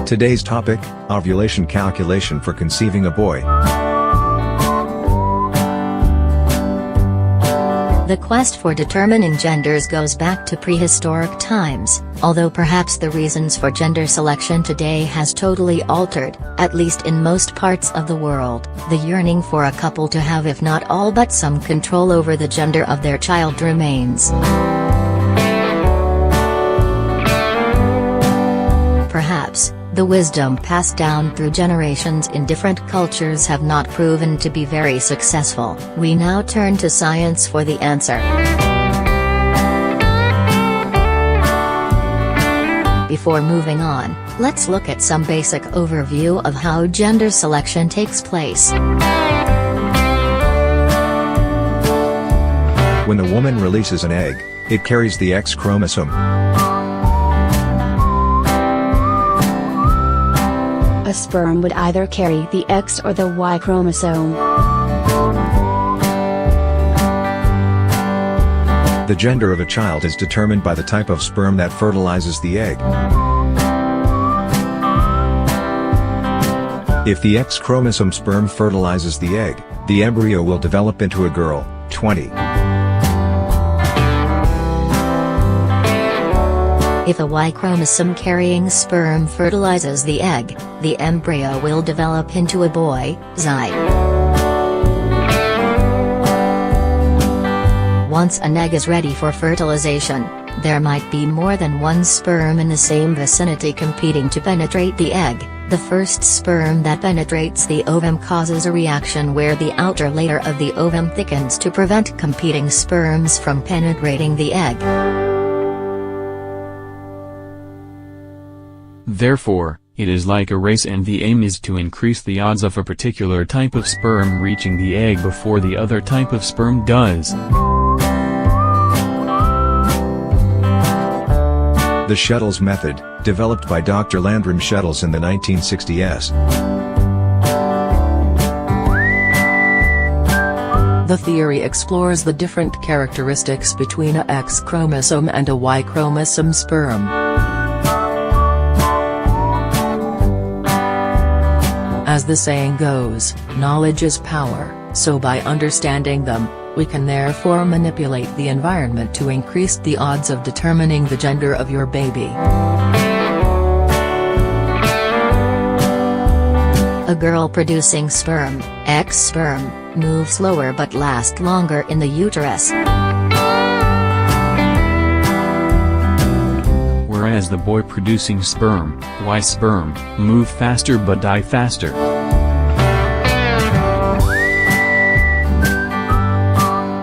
Today's topic, ovulation calculation for conceiving a boy. The quest for determining genders goes back to prehistoric times, although perhaps the reasons for gender selection today has totally altered, at least in most parts of the world. The yearning for a couple to have if not all but some control over the gender of their child remains. Perhaps, the wisdom passed down through generations in different cultures have not proven to be very successful. We now turn to science for the answer. Before moving on, let's look at some basic overview of how gender selection takes place. When the woman releases an egg, it carries the X chromosome. A sperm would either carry the X or the Y chromosome. The gender of a child is determined by the type of sperm that fertilizes the egg. If the X chromosome sperm fertilizes the egg, the embryo will develop into a girl. 20. If a Y chromosome carrying sperm fertilizes the egg, the embryo will develop into a boy. Xi. Once an egg is ready for fertilization, there might be more than one sperm in the same vicinity competing to penetrate the egg. The first sperm that penetrates the ovum causes a reaction where the outer layer of the ovum thickens to prevent competing sperms from penetrating the egg. Therefore, it is like a race and the aim is to increase the odds of a particular type of sperm reaching the egg before the other type of sperm does. The Shettles method, developed by Dr. Landrum Shettles in the 1960s. The theory explores the different characteristics between a X chromosome and a Y chromosome sperm. As the saying goes, knowledge is power, so by understanding them, we can therefore manipulate the environment to increase the odds of determining the gender of your baby. A girl producing sperm, X sperm, moves slower but lasts longer in the uterus. Whereas the boy producing sperm, Y sperm, move faster but die faster.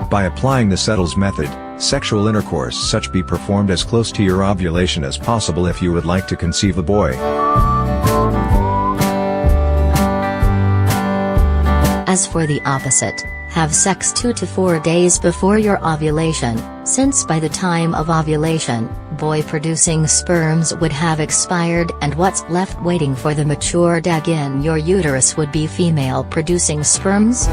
By applying the Shettles method, sexual intercourse such be performed as close to your ovulation as possible if you would like to conceive a boy. As for the opposite, have sex 2 to 4 days before your ovulation, since by the time of ovulation, boy-producing sperms would have expired and what's left waiting for the matured egg in your uterus would be female-producing sperms.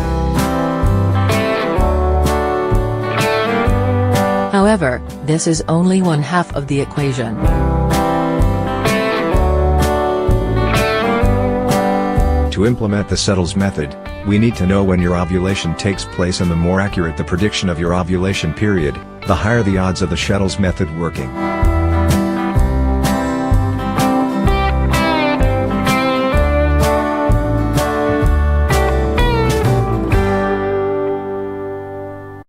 However, this is only one half of the equation. To implement the Shettles method, we need to know when your ovulation takes place, and the more accurate the prediction of your ovulation period, the higher the odds of the Shettles method working.